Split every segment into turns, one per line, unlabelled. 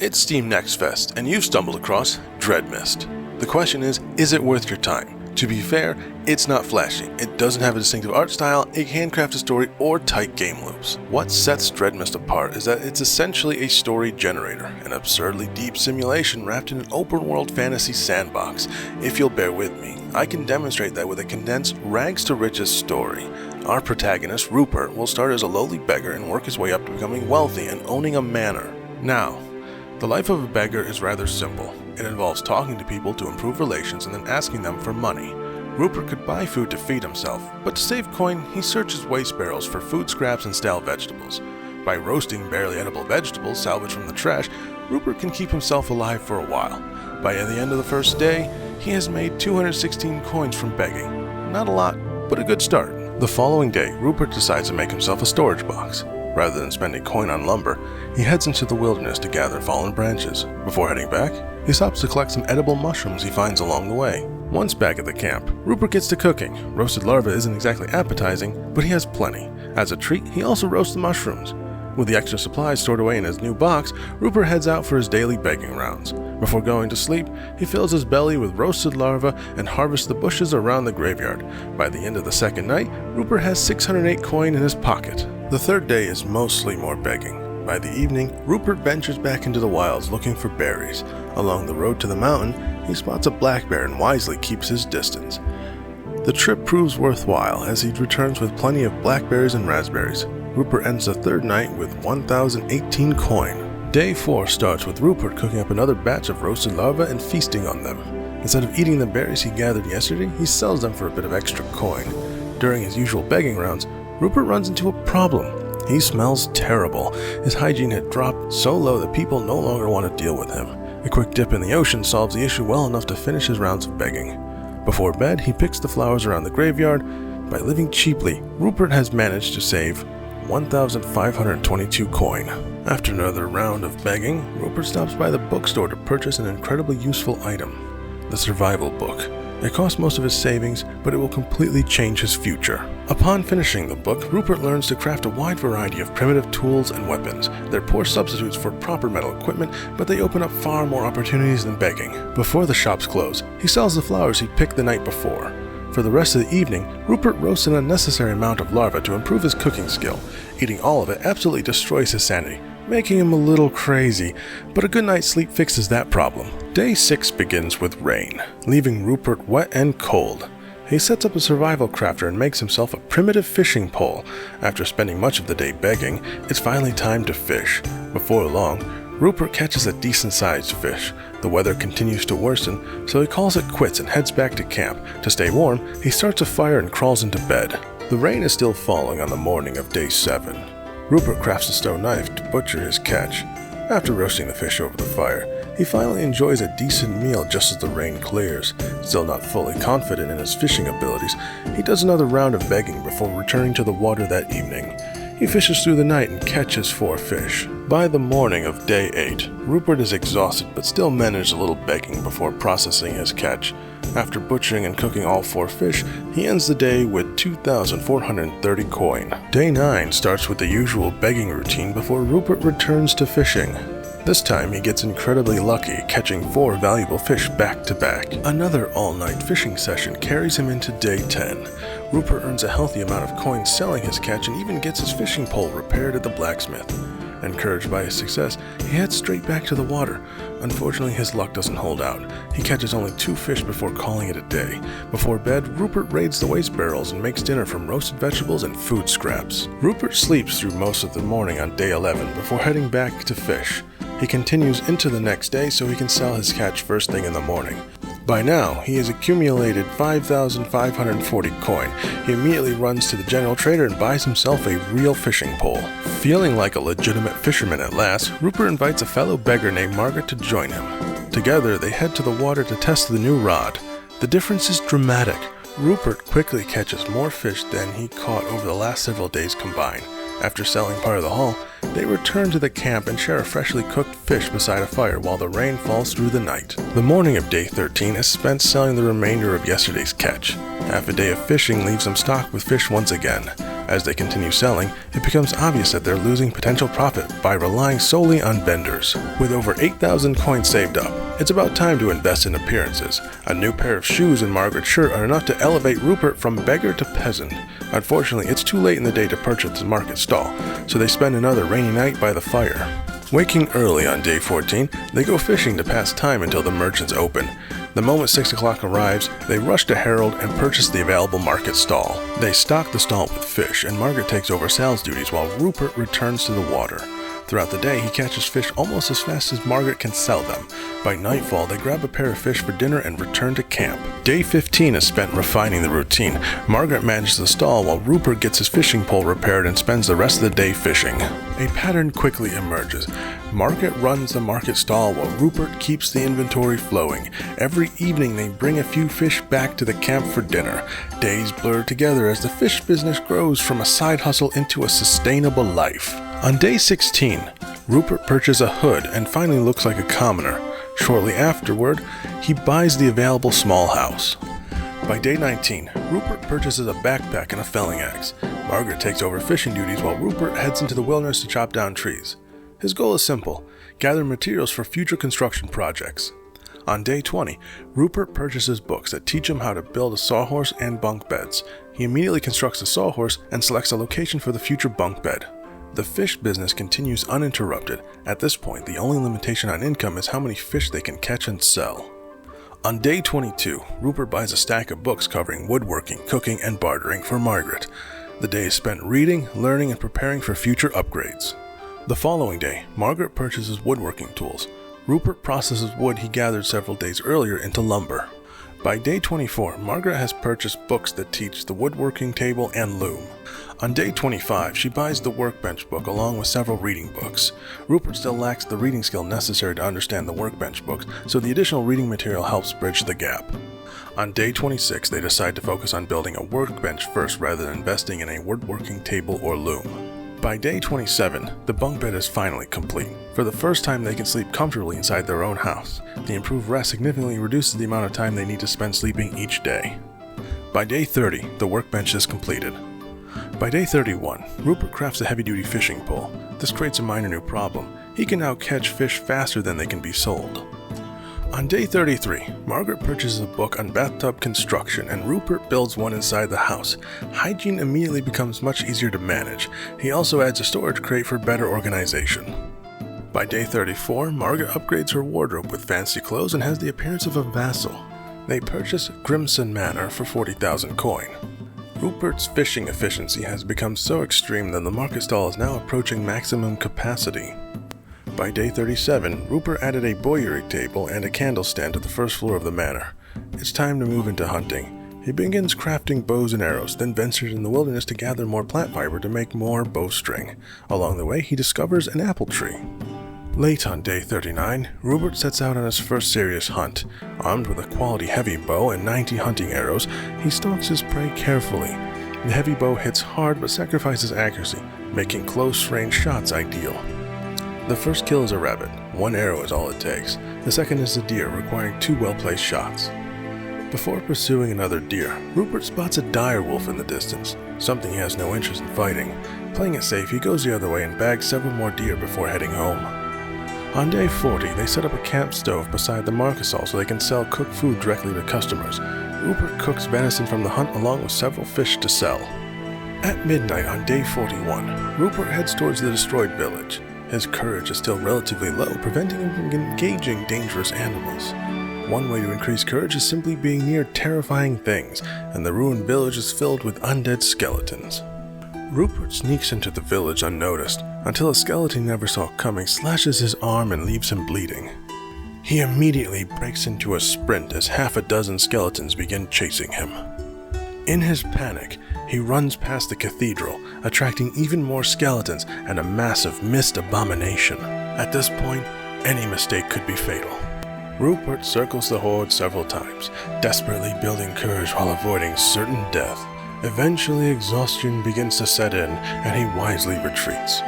It's Steam Next Fest, and you've stumbled across Dreadmist. The question is it worth your time? To be fair, it's not flashy, it doesn't have a distinctive art style, a handcrafted story, or tight game loops. What sets Dreadmist apart is that it's essentially a story generator, an absurdly deep simulation wrapped in an open-world fantasy sandbox. If you'll bear with me, I can demonstrate that with a condensed, rags-to-riches story. Our protagonist, Rupert, will start as a lowly beggar and work his way up to becoming wealthy and owning a manor. Now, the life of a beggar is rather simple. It involves talking to people to improve relations and then asking them for money. Rupert could buy food to feed himself, but to save coin, he searches waste barrels for food scraps and stale vegetables. By roasting barely edible vegetables salvaged from the trash, Rupert can keep himself alive for a while. By the end of the first day, he has made 216 coins from begging. Not a lot, but a good start. The following day, Rupert decides to make himself a storage box. Rather than spending coin on lumber, he heads into the wilderness to gather fallen branches. Before heading back, he stops to collect some edible mushrooms he finds along the way. Once back at the camp, Rupert gets to cooking. Roasted larva isn't exactly appetizing, but he has plenty. As a treat, he also roasts the mushrooms. With the extra supplies stored away in his new box, Rupert heads out for his daily begging rounds. Before going to sleep, he fills his belly with roasted larva and harvests the bushes around the graveyard. By the end of the second night, Rupert has 608 coin in his pocket. The third day is mostly more begging. By the evening, Rupert ventures back into the wilds looking for berries. Along the road to the mountain, he spots a black bear and wisely keeps his distance. The trip proves worthwhile as he returns with plenty of blackberries and raspberries. Rupert ends the third night with 1,018 coin. Day 4 starts with Rupert cooking up another batch of roasted larvae and feasting on them. Instead of eating the berries he gathered yesterday, he sells them for a bit of extra coin. During his usual begging rounds, Rupert runs into a problem. He smells terrible. His hygiene had dropped so low that people no longer want to deal with him. A quick dip in the ocean solves the issue well enough to finish his rounds of begging. Before bed, he picks the flowers around the graveyard. By living cheaply, Rupert has managed to save 1,522 coin. After another round of begging, Rupert stops by the bookstore to purchase an incredibly useful item, the survival book. It costs most of his savings, but it will completely change his future. Upon finishing the book, Rupert learns to craft a wide variety of primitive tools and weapons. They're poor substitutes for proper metal equipment, but they open up far more opportunities than begging. Before the shops close, he sells the flowers he picked the night before. For the rest of the evening, Rupert roasts an unnecessary amount of larva to improve his cooking skill. Eating all of it absolutely destroys his sanity, making him a little crazy, but a good night's sleep fixes that problem. Day 6 begins with rain, leaving Rupert wet and cold. He sets up a survival crafter and makes himself a primitive fishing pole. After spending much of the day begging, it's finally time to fish. Before long, Rupert catches a decent-sized fish. The weather continues to worsen, so he calls it quits and heads back to camp. To stay warm, he starts a fire and crawls into bed. The rain is still falling on the morning of day 7. Rupert crafts a stone knife to butcher his catch. After roasting the fish over the fire, he finally enjoys a decent meal just as the rain clears. Still not fully confident in his fishing abilities, he does another round of begging before returning to the water that evening. He fishes through the night and catches 4 fish. By the morning of day 8, Rupert is exhausted but still manages a little begging before processing his catch. After butchering and cooking all 4 fish, he ends the day with 2,430 coin. Day 9 starts with the usual begging routine before Rupert returns to fishing. This time he gets incredibly lucky, catching 4 valuable fish back to back. Another all-night fishing session carries him into day 10. Rupert earns a healthy amount of coins selling his catch and even gets his fishing pole repaired at the blacksmith. Encouraged by his success, he heads straight back to the water. Unfortunately, his luck doesn't hold out. He catches only 2 fish before calling it a day. Before bed, Rupert raids the waste barrels and makes dinner from roasted vegetables and food scraps. Rupert sleeps through most of the morning on day 11 before heading back to fish. He continues into the next day so he can sell his catch first thing in the morning. By now, he has accumulated 5,540 coin. He immediately runs to the general trader and buys himself a real fishing pole. Feeling like a legitimate fisherman at last, Rupert invites a fellow beggar named Margaret to join him. Together, they head to the water to test the new rod. The difference is dramatic. Rupert quickly catches more fish than he caught over the last several days combined. After selling part of the haul, they return to the camp and share a freshly cooked fish beside a fire while the rain falls through the night. The morning of day 13 is spent selling the remainder of yesterday's catch. Half a day of fishing leaves them stocked with fish once again. As they continue selling, it becomes obvious that they're losing potential profit by relying solely on vendors. With over 8,000 coins saved up, it's about time to invest in appearances. A new pair of shoes and Margaret's shirt are enough to elevate Rupert from beggar to peasant. Unfortunately, it's too late in the day to purchase the market stall, so they spend another rainy night by the fire. Waking early on day 14, they go fishing to pass time until the merchants open. The moment 6 o'clock arrives, they rush to Harold and purchase the available market stall. They stock the stall with fish, and Margaret takes over sales duties while Rupert returns to the water. Throughout the day, he catches fish almost as fast as Margaret can sell them. By nightfall, they grab a pair of fish for dinner and return to camp. Day 15 is spent refining the routine. Margaret manages the stall while Rupert gets his fishing pole repaired and spends the rest of the day fishing. A pattern quickly emerges. Margaret runs the market stall while Rupert keeps the inventory flowing. Every evening, they bring a few fish back to the camp for dinner. Days blur together as the fish business grows from a side hustle into a sustainable life. On day 16, Rupert purchases a hood and finally looks like a commoner. Shortly afterward, he buys the available small house. By day 19, Rupert purchases a backpack and a felling axe. Margaret takes over fishing duties while Rupert heads into the wilderness to chop down trees. His goal is simple: gather materials for future construction projects. On day 20, Rupert purchases books that teach him how to build a sawhorse and bunk beds. He immediately constructs a sawhorse and selects a location for the future bunk bed. The fish business continues uninterrupted. At this point, the only limitation on income is how many fish they can catch and sell. On day 22, Rupert buys a stack of books covering woodworking, cooking, and bartering for Margaret. The day is spent reading, learning, and preparing for future upgrades. The following day, Margaret purchases woodworking tools. Rupert processes wood he gathered several days earlier into lumber. By day 24, Margaret has purchased books that teach the woodworking table and loom. On day 25, she buys the workbench book along with several reading books. Rupert still lacks the reading skill necessary to understand the workbench books, so the additional reading material helps bridge the gap. On day 26, they decide to focus on building a workbench first rather than investing in a woodworking table or loom. By day 27, the bunk bed is finally complete. For the first time, they can sleep comfortably inside their own house. The improved rest significantly reduces the amount of time they need to spend sleeping each day. By day 30, the workbench is completed. By day 31, Rupert crafts a heavy-duty fishing pole. This creates a minor new problem. He can now catch fish faster than they can be sold. On day 33, Margaret purchases a book on bathtub construction and Rupert builds one inside the house. Hygiene immediately becomes much easier to manage. He also adds a storage crate for better organization. By day 34, Margaret upgrades her wardrobe with fancy clothes and has the appearance of a vassal. They purchase Grimson Manor for 40,000 coin. Rupert's fishing efficiency has become so extreme that the market stall is now approaching maximum capacity. By day 37, Rupert added a bouillerie table and a candle stand to the first floor of the manor. It's time to move into hunting. He begins crafting bows and arrows, then ventures in the wilderness to gather more plant fiber to make more bowstring. Along the way, he discovers an apple tree. Late on day 39, Rupert sets out on his first serious hunt. Armed with a quality heavy bow and 90 hunting arrows, he stalks his prey carefully. The heavy bow hits hard but sacrifices accuracy, making close-range shots ideal. The first kill is a rabbit. 1 arrow is all it takes. The second is a deer, requiring 2 well-placed shots. Before pursuing another deer, Rupert spots a dire wolf in the distance, something he has no interest in fighting. Playing it safe, he goes the other way and bags several more deer before heading home. On day 40, they set up a camp stove beside the market stall so they can sell cooked food directly to customers. Rupert cooks venison from the hunt along with several fish to sell. At midnight on day 41, Rupert heads towards the destroyed village. His courage is still relatively low, preventing him from engaging dangerous animals. One way to increase courage is simply being near terrifying things, and the ruined village is filled with undead skeletons. Rupert sneaks into the village unnoticed, until a skeleton he never saw coming slashes his arm and leaves him bleeding. He immediately breaks into a sprint as half a dozen skeletons begin chasing him. In his panic, he runs past the cathedral, attracting even more skeletons and a massive mist abomination. At this point, any mistake could be fatal. Rupert circles the horde several times, desperately building courage while avoiding certain death. Eventually, exhaustion begins to set in, and he wisely retreats.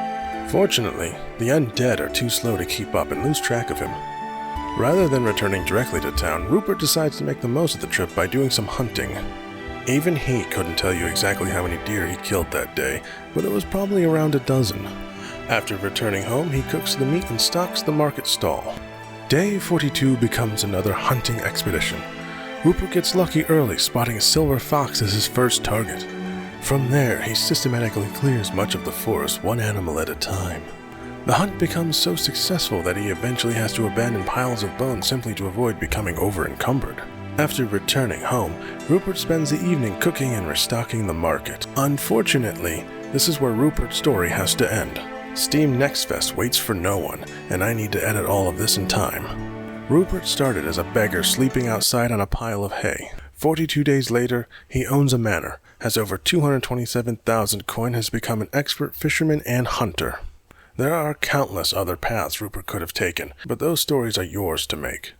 Fortunately, the undead are too slow to keep up and lose track of him. Rather than returning directly to town, Rupert decides to make the most of the trip by doing some hunting. Even he couldn't tell you exactly how many deer he killed that day, but it was probably around a dozen. After returning home, he cooks the meat and stocks the market stall. Day 42 becomes another hunting expedition. Rupert gets lucky early, spotting a silver fox as his first target. From there, he systematically clears much of the forest, one animal at a time. The hunt becomes so successful that he eventually has to abandon piles of bones simply to avoid becoming over-encumbered. After returning home, Rupert spends the evening cooking and restocking the market. Unfortunately, this is where Rupert's story has to end. Steam Next Fest waits for no one, and I need to edit all of this in time. Rupert started as a beggar sleeping outside on a pile of hay. 42 days later, he owns a manor, has over 227,000 coin, has become an expert fisherman and hunter. There are countless other paths Rupert could have taken, but those stories are yours to make.